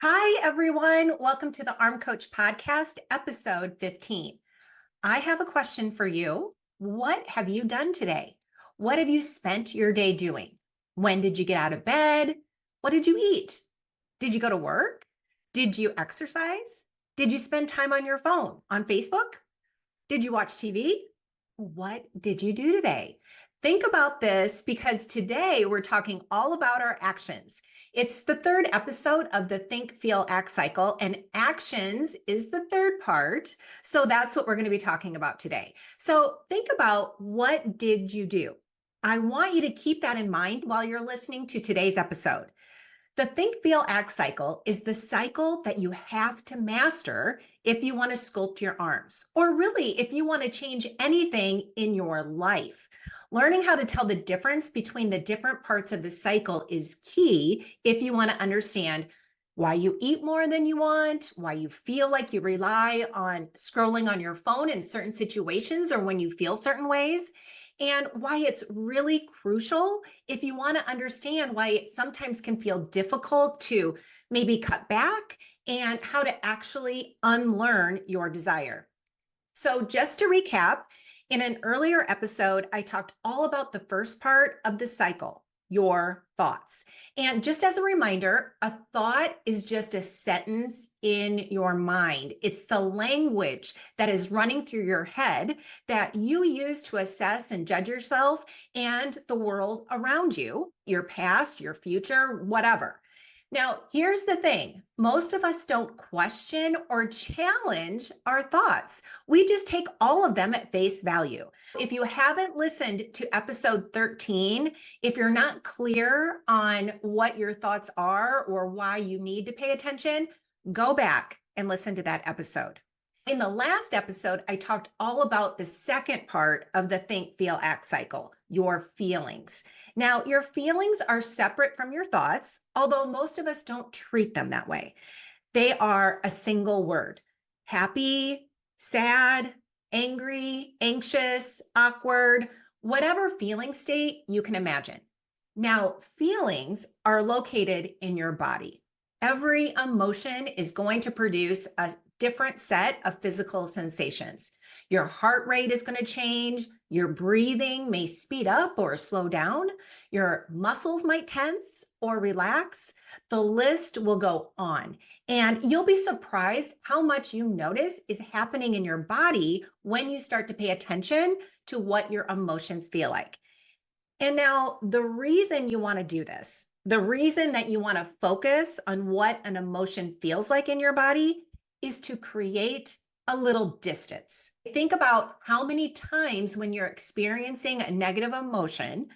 Hi, everyone. Welcome to the Arm Coach Podcast, episode 15. I have a question for you. What have you done today? What have you spent your day doing? When did you get out of bed? What did you eat? Did you go to work? Did you exercise? Did you spend time on your phone, on Facebook? Did you watch TV? What did you do today? Think about this because today we're talking all about our actions. It's the third episode of the Think, Feel, Act cycle, and actions is the third part. So that's what we're going to be talking about today. So think about, what did you do? I want you to keep that in mind while you're listening to today's episode. The Think, Feel, Act cycle is the cycle that you have to master if you want to sculpt your arms, or really if you want to change anything in your life. Learning how to tell the difference between the different parts of the cycle is key if you want to understand why you eat more than you want, why you feel like you rely on scrolling on your phone in certain situations or when you feel certain ways, and why it's really crucial if you want to understand why it sometimes can feel difficult to maybe cut back, and how to actually unlearn your desire. So, just to recap, in an earlier episode, I talked all about the first part of the cycle, your thoughts. And just as a reminder, a thought is just a sentence in your mind. It's the language that is running through your head that you use to assess and judge yourself and the world around you, your past, your future, whatever. Now, here's the thing. Most of us don't question or challenge our thoughts. We just take all of them at face value. If you haven't listened to episode 13, if you're not clear on what your thoughts are or why you need to pay attention, go back and listen to that episode. In the last episode, I talked all about the second part of the Think, Feel, Act cycle, your feelings. Now, your feelings are separate from your thoughts, although most of us don't treat them that way. They are a single word: happy, sad, angry, anxious, awkward, whatever feeling state you can imagine. Now, feelings are located in your body. Every emotion is going to produce a different set of physical sensations. Your heart rate is going to change. Your breathing may speed up or slow down. Your muscles might tense or relax. The list will go on. And you'll be surprised how much you notice is happening in your body when you start to pay attention to what your emotions feel like. And now, the reason you want to do this, the reason that you want to focus on what an emotion feels like in your body, is to create a little distance. Think about how many times when you're experiencing a negative emotion,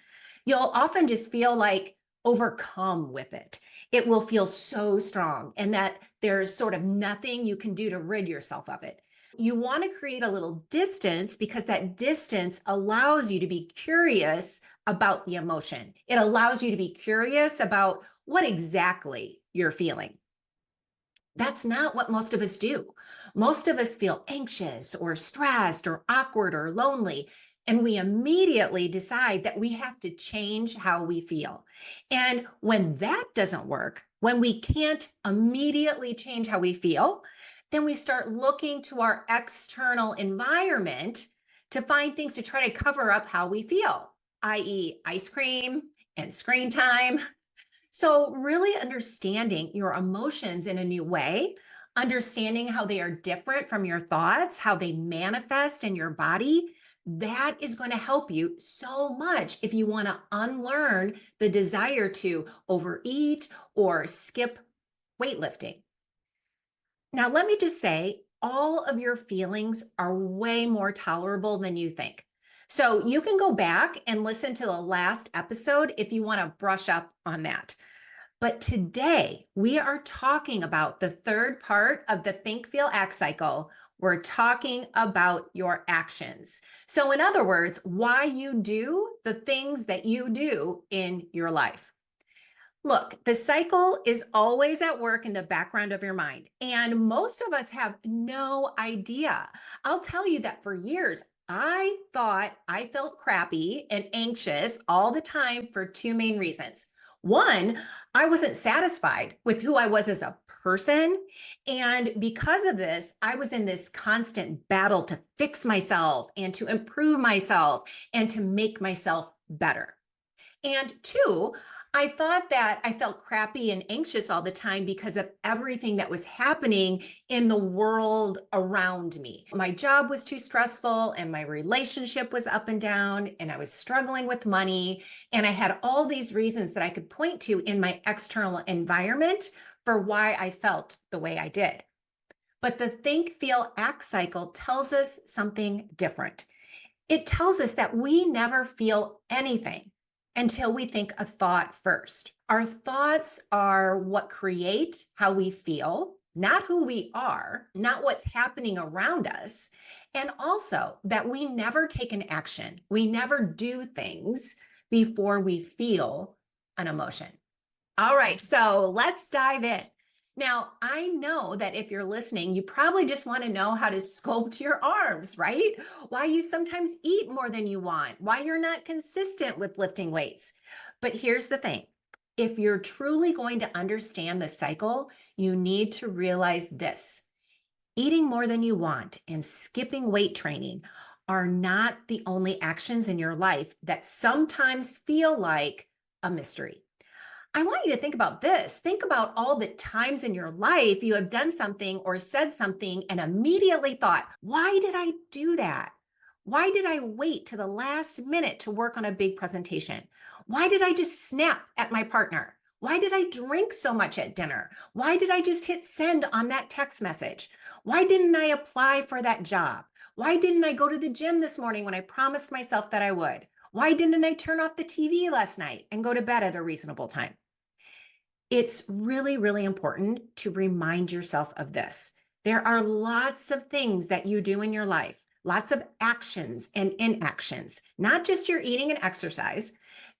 you'll often just feel like overcome with it. It will feel so strong, and that there's sort of nothing you can do to rid yourself of it. You want to create a little distance because that distance allows you to be curious about the emotion. It allows you to be curious about what exactly you're feeling. That's not what most of us do. Most of us feel anxious or stressed or awkward or lonely, and we immediately decide that we have to change how we feel. And when that doesn't work, when we can't immediately change how we feel, then we start looking to our external environment to find things to try to cover up how we feel, i.e., ice cream and screen time. So, really understanding your emotions in a new way, understanding how they are different from your thoughts, how they manifest in your body, that is going to help you so much if you want to unlearn the desire to overeat or skip weightlifting. Now, let me just say, all of your feelings are way more tolerable than you think. So you can go back and listen to the last episode if you want to brush up on that. But today we are talking about the third part of the Think, Feel, Act cycle. We're talking about your actions. So in other words, why you do the things that you do in your life. Look, the cycle is always at work in the background of your mind, and most of us have no idea. I'll tell you that for years, I thought I felt crappy and anxious all the time for two main reasons. One, I wasn't satisfied with who I was as a person. And because of this, I was in this constant battle to fix myself and to improve myself and to make myself better. And two, I thought that I felt crappy and anxious all the time because of everything that was happening in the world around me. My job was too stressful, and my relationship was up and down, and I was struggling with money. And I had all these reasons that I could point to in my external environment for why I felt the way I did. But the think, feel, act cycle tells us something different. It tells us that we never feel anything until we think a thought first. Our thoughts are what create how we feel, not who we are, not what's happening around us. And also that we never take an action. We never do things before we feel an emotion. All right, so let's dive in. Now, I know that if you're listening, you probably just want to know how to sculpt your arms, right? Why you sometimes eat more than you want, why you're not consistent with lifting weights. But here's the thing. If you're truly going to understand the cycle, you need to realize this. Eating more than you want and skipping weight training are not the only actions in your life that sometimes feel like a mystery. I want you to think about this. Think about all the times in your life you have done something or said something and immediately thought, why did I do that? Why did I wait to the last minute to work on a big presentation? Why did I just snap at my partner? Why did I drink so much at dinner? Why did I just hit send on that text message? Why didn't I apply for that job? Why didn't I go to the gym this morning when I promised myself that I would? Why didn't I turn off the TV last night and go to bed at a reasonable time? It's really, really important to remind yourself of this. There are lots of things that you do in your life, lots of actions and inactions, not just your eating and exercise,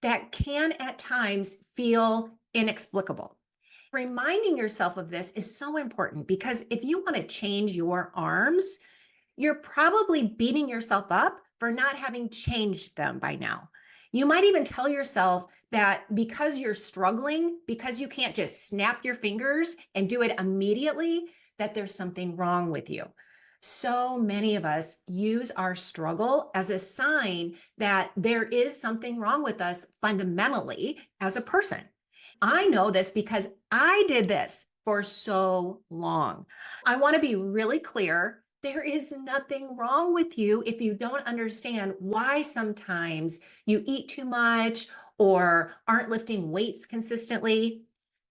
that can at times feel inexplicable. Reminding yourself of this is so important because if you want to change your arms, you're probably beating yourself up for not having changed them by now. You might even tell yourself that because you're struggling, because you can't just snap your fingers and do it immediately, that there's something wrong with you. So many of us use our struggle as a sign that there is something wrong with us fundamentally as a person. I know this because I did this for so long. I want to be really clear. There is nothing wrong with you if you don't understand why sometimes you eat too much or aren't lifting weights consistently.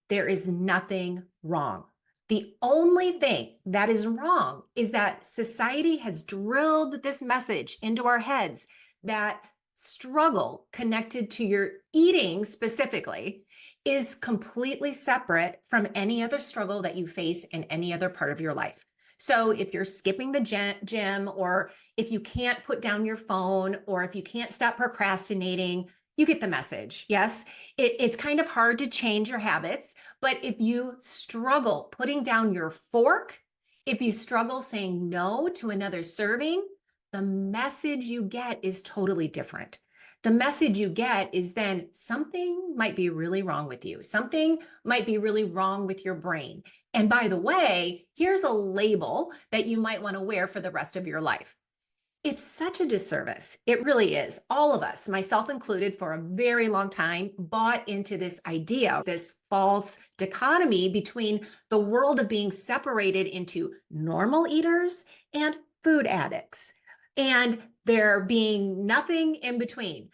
There is nothing wrong. The only thing that is wrong is that society has drilled this message into our heads that struggle connected to your eating specifically is completely separate from any other struggle that you face in any other part of your life. So if you're skipping the gym, or if you can't put down your phone, or if you can't stop procrastinating, you get the message. Yes, it's kind of hard to change your habits, but if you struggle putting down your fork, if you struggle saying no to another serving, the message you get is totally different. The message you get is then something might be really wrong with you. Something might be really wrong with your brain. And by the way, here's a label that you might want to wear for the rest of your life. It's such a disservice. It really is. All of us, myself included, for a very long time, bought into this idea, this false dichotomy between the world of being separated into normal eaters and food addicts, and there being nothing in between.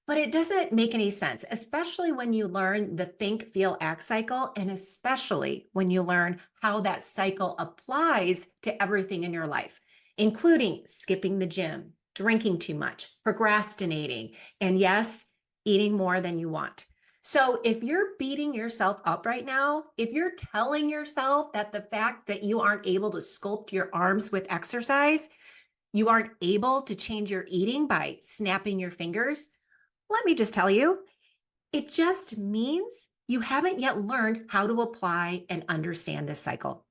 But it doesn't make any sense, especially when you learn the think, feel, act cycle, and especially when you learn how that cycle applies to everything in your life, including skipping the gym, drinking too much, procrastinating, and yes, eating more than you want. So if you're beating yourself up right now, if you're telling yourself that the fact that you aren't able to sculpt your arms with exercise, you aren't able to change your eating by snapping your fingers, let me just tell you, it just means you haven't yet learned how to apply and understand this cycle.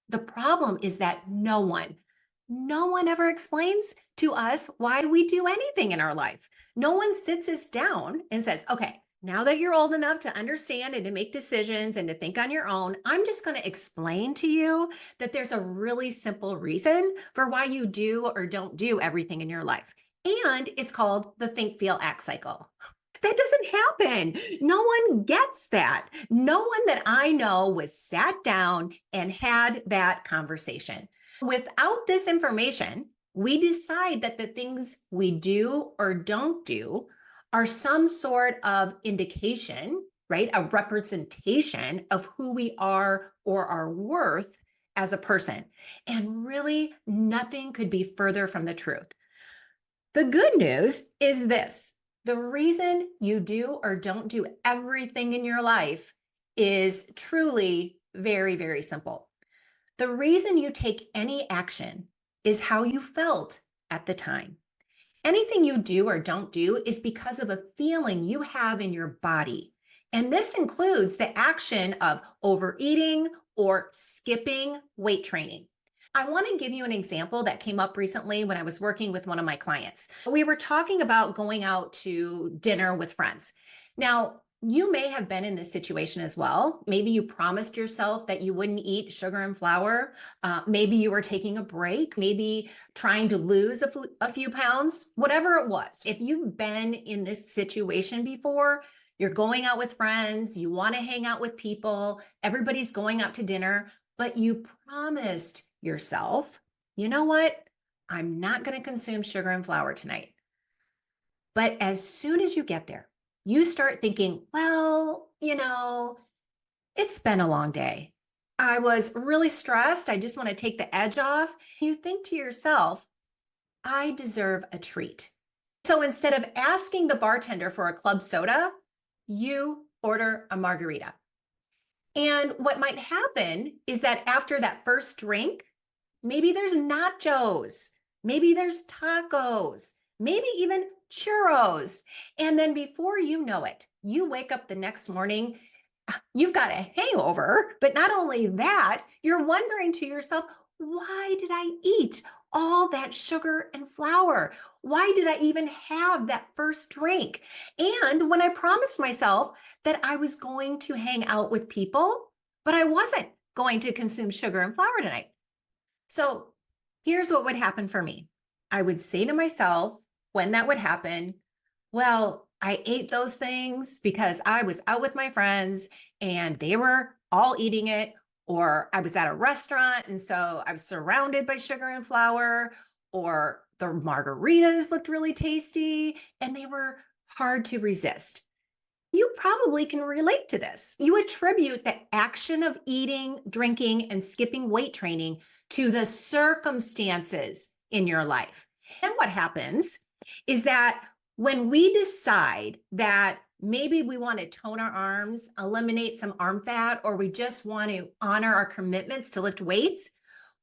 The problem is that no one ever explains to us why we do anything in our life. No one sits us down and says, okay, now that you're old enough to understand and to make decisions and to think on your own, I'm just going to explain to you that there's a really simple reason for why you do or don't do everything in your life. And it's called the think, feel, act cycle. That doesn't happen. No one gets that. No one that I know was sat down and had that conversation. Without this information, we decide that the things we do or don't do are some sort of indication, right? A representation of who we are or our worth as a person. And really, nothing could be further from the truth. The good news is this: the reason you do or don't do everything in your life is truly very, very simple. The reason you take any action is how you felt at the time. Anything you do or don't do is because of a feeling you have in your body. And this includes the action of overeating or skipping weight training. I want to give you an example that came up recently when I was working with one of my clients. We were talking about going out to dinner with friends. Now, you may have been in this situation as well. Maybe you promised yourself that you wouldn't eat sugar and flour. Maybe you were taking a break, maybe trying to lose a few pounds, whatever it was. If you've been in this situation before, you're going out with friends, you want to hang out with people, everybody's going out to dinner, but you promised yourself, you know what? I'm not going to consume sugar and flour tonight. But as soon as you get there, you start thinking, well, it's been a long day. I was really stressed. I just want to take the edge off. You think to yourself, I deserve a treat. So instead of asking the bartender for a club soda, you order a margarita. And what might happen is that after that first drink, maybe there's nachos, maybe there's tacos, maybe even churros. And then before you know it, you wake up the next morning, you've got a hangover, but not only that, you're wondering to yourself, why did I eat all that sugar and flour? Why did I even have that first drink? And when I promised myself that I was going to hang out with people, but I wasn't going to consume sugar and flour tonight. So here's what would happen for me. I would say to myself when that would happen, well, I ate those things because I was out with my friends and they were all eating it, or I was at a restaurant and so I was surrounded by sugar and flour, or the margaritas looked really tasty and they were hard to resist. You probably can relate to this. You attribute the action of eating, drinking, and skipping weight training to the circumstances in your life. And what happens is that when we decide that maybe we want to tone our arms, eliminate some arm fat, or we just want to honor our commitments to lift weights,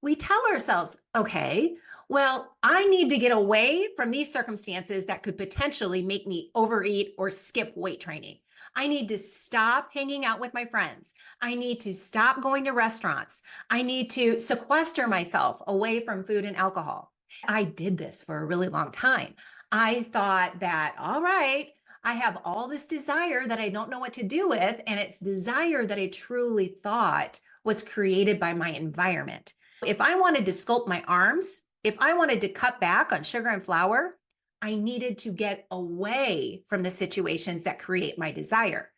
we tell ourselves, okay, well, I need to get away from these circumstances that could potentially make me overeat or skip weight training. I need to stop hanging out with my friends. I need to stop going to restaurants. I need to sequester myself away from food and alcohol. I did this for a really long time. I thought that, all right, I have all this desire that I don't know what to do with, and it's desire that I truly thought was created by my environment. If I wanted to sculpt my arms, if I wanted to cut back on sugar and flour, I needed to get away from the situations that create my desire.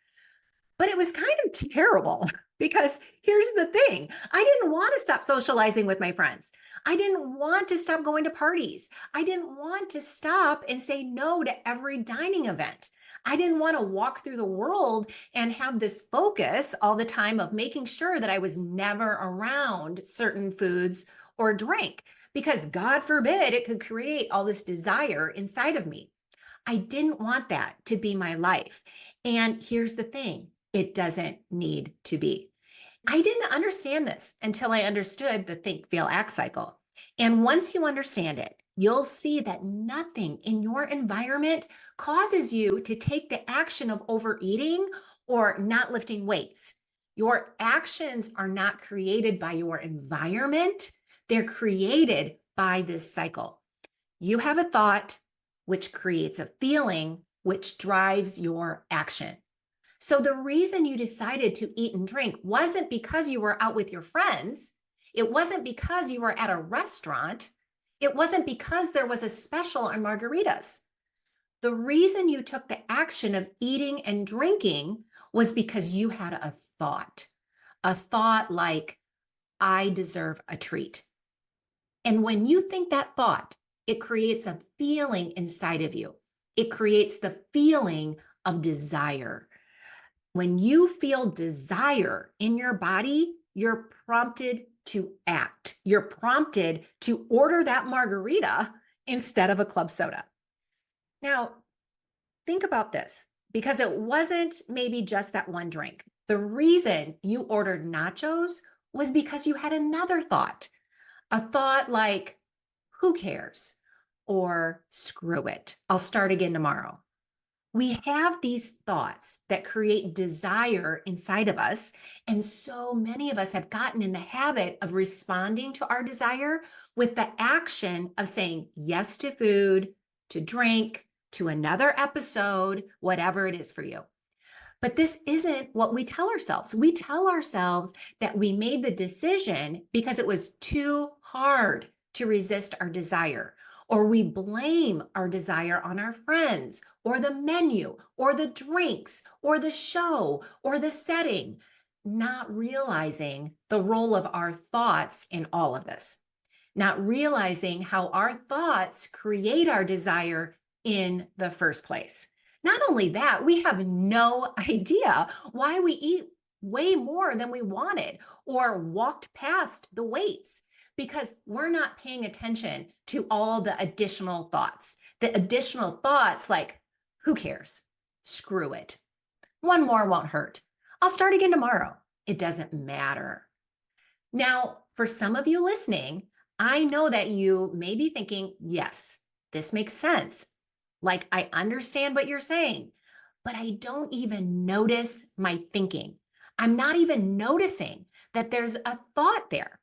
But it was kind of terrible because here's the thing. I didn't want to stop socializing with my friends. I didn't want to stop going to parties. I didn't want to stop and say no to every dining event. I didn't want to walk through the world and have this focus all the time of making sure that I was never around certain foods or drink, because God forbid it could create all this desire inside of me. I didn't want that to be my life. And here's the thing, it doesn't need to be. I didn't understand this until I understood the think, feel, act cycle. And once you understand it, you'll see that nothing in your environment causes you to take the action of overeating or not lifting weights. Your actions are not created by your environment. They're created by this cycle. You have a thought, which creates a feeling, which drives your action. So the reason you decided to eat and drink wasn't because you were out with your friends. It wasn't because you were at a restaurant. It wasn't because there was a special on margaritas. The reason you took the action of eating and drinking was because you had a thought like, I deserve a treat. And when you think that thought, it creates a feeling inside of you. It creates the feeling of desire. When you feel desire in your body, you're prompted to act. You're prompted to order that margarita instead of a club soda. Now, think about this, because it wasn't maybe just that one drink. The reason you ordered nachos was because you had another thought, a thought like, who cares? Or screw it, I'll start again tomorrow. We have these thoughts that create desire inside of us. And so many of us have gotten in the habit of responding to our desire with the action of saying yes to food, to drink, to another episode, whatever it is for you. But this isn't what we tell ourselves. We tell ourselves that we made the decision because it was too hard to resist our desire, or we blame our desire on our friends, or the menu, or the drinks, or the show, or the setting, not realizing the role of our thoughts in all of this, not realizing how our thoughts create our desire in the first place. Not only that, we have no idea why we eat way more than we wanted or walked past the weights, because we're not paying attention to all the additional thoughts. The additional thoughts like, who cares? Screw it. One more won't hurt. I'll start again tomorrow. It doesn't matter. Now, for some of you listening, I know that you may be thinking, yes, this makes sense. Like, I understand what you're saying, but I don't even notice my thinking. I'm not even noticing that there's a thought there.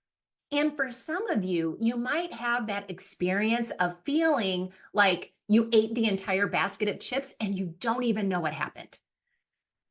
And for some of you, you might have that experience of feeling like you ate the entire basket of chips and you don't even know what happened.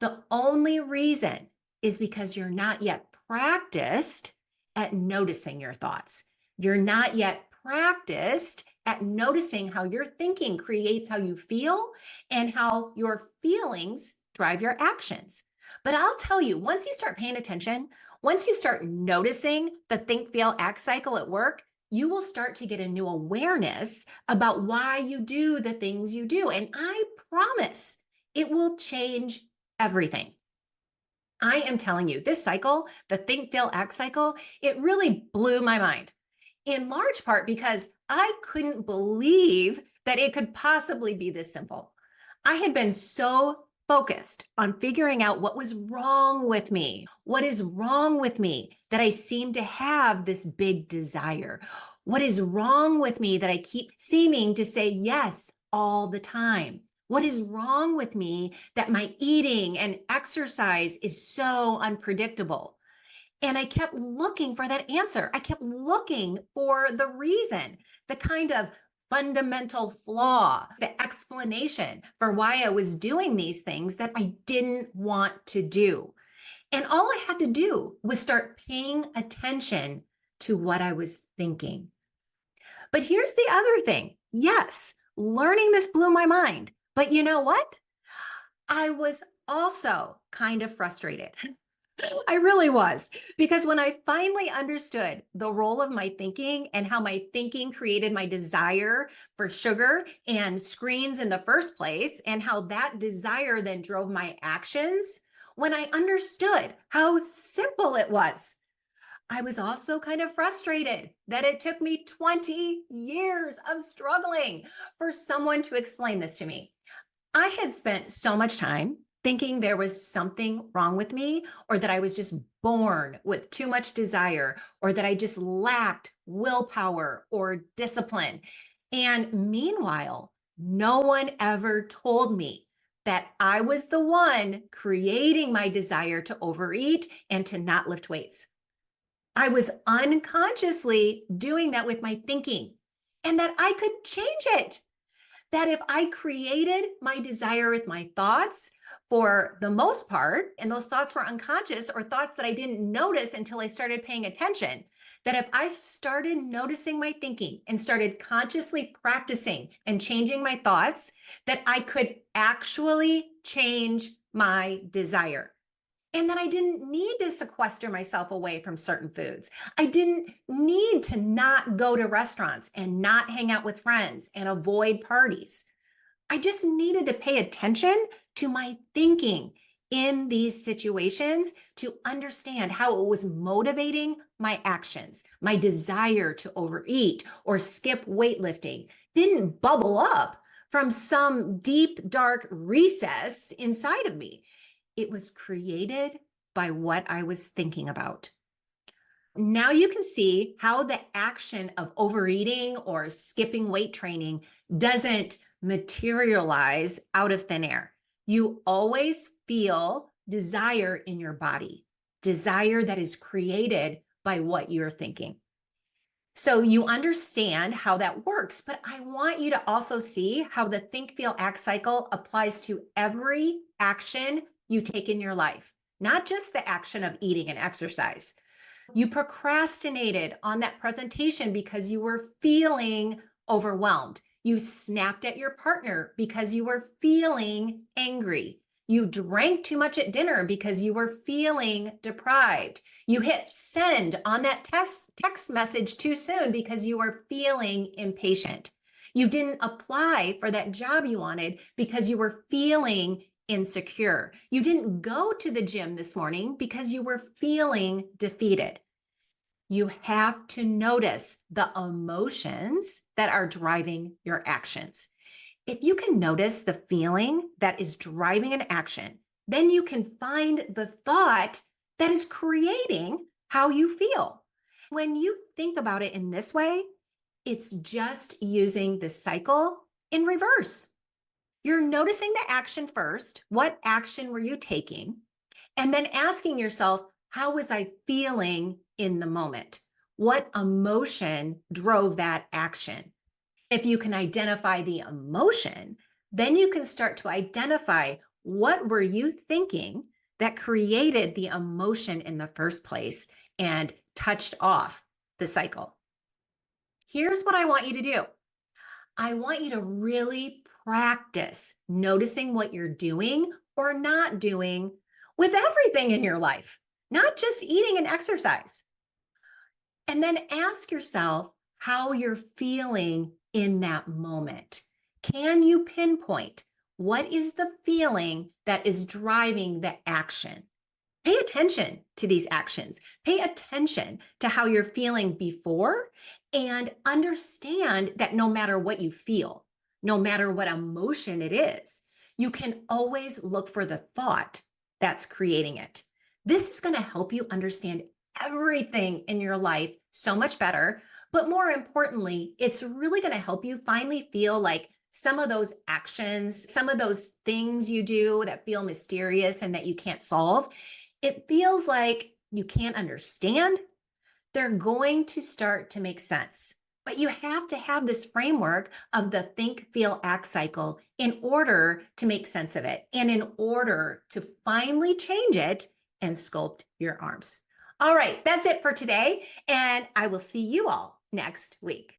The only reason is because you're not yet practiced at noticing your thoughts. You're not yet practiced at noticing how your thinking creates how you feel and how your feelings drive your actions. But I'll tell you, once you start paying attention, once you start noticing the think, feel, act cycle at work, you will start to get a new awareness about why you do the things you do. And I promise it will change everything. I am telling you, this cycle, the think, feel, act cycle, it really blew my mind. In large part because I couldn't believe that it could possibly be this simple. I had been so focused on figuring out what was wrong with me. What is wrong with me that I seem to have this big desire? What is wrong with me that I keep seeming to say yes all the time? What is wrong with me that my eating and exercise is so unpredictable? And I kept looking for that answer. I kept looking for the reason, the kind of fundamental flaw, the explanation for why I was doing these things that I didn't want to do. And all I had to do was start paying attention to what I was thinking. But here's the other thing. Yes, learning this blew my mind. But you know what? I was also kind of frustrated. I really was, because when I finally understood the role of my thinking and how my thinking created my desire for sugar and screens in the first place, and how that desire then drove my actions, when I understood how simple it was, I was also kind of frustrated that it took me 20 years of struggling for someone to explain this to me. I had spent so much time thinking there was something wrong with me, or that I was just born with too much desire, or that I just lacked willpower or discipline. And meanwhile, no one ever told me that I was the one creating my desire to overeat and to not lift weights. I was unconsciously doing that with my thinking, and that I could change it. That if I created my desire with my thoughts, for the most part, and those thoughts were unconscious or thoughts that I didn't notice until I started paying attention, that if I started noticing my thinking and started consciously practicing and changing my thoughts, that I could actually change my desire. And that I didn't need to sequester myself away from certain foods. I didn't need to not go to restaurants and not hang out with friends and avoid parties. I just needed to pay attention to my thinking in these situations to understand how it was motivating my actions. My desire to overeat or skip weightlifting didn't bubble up from some deep, dark recess inside of me. It was created by what I was thinking about. Now you can see how the action of overeating or skipping weight training doesn't materialize out of thin air. You always feel desire in your body, desire that is created by what you're thinking. So you understand how that works, but I want you to also see how the think, feel, act cycle applies to every action you take in your life, not just the action of eating and exercise. You procrastinated on that presentation because you were feeling overwhelmed. You snapped at your partner because you were feeling angry. You drank too much at dinner because you were feeling deprived. You hit send on that text message too soon because you were feeling impatient. You didn't apply for that job you wanted because you were feeling insecure. You didn't go to the gym this morning because you were feeling defeated. You have to notice the emotions that are driving your actions. If you can notice the feeling that is driving an action, then you can find the thought that is creating how you feel. When you think about it in this way, it's just using the cycle in reverse. You're noticing the action first. What action were you taking? And then asking yourself, how was I feeling in the moment? What emotion drove that action? If you can identify the emotion, then you can start to identify what were you thinking that created the emotion in the first place and touched off the cycle. Here's what I want you to do. I want you to really practice noticing what you're doing or not doing with everything in your life, not just eating and exercise. And then ask yourself how you're feeling in that moment. Can you pinpoint what is the feeling that is driving the action? Pay attention to these actions. Pay attention to how you're feeling before and understand that no matter what you feel, no matter what emotion it is, you can always look for the thought that's creating it. This is going to help you understand everything in your life so much better. But more importantly, it's really going to help you finally feel like some of those actions, some of those things you do that feel mysterious and that you can't solve, it feels like you can't understand. They're going to start to make sense. But you have to have this framework of the think, feel, act cycle in order to make sense of it and in order to finally change it and sculpt your arms. All right, that's it for today. And I will see you all next week.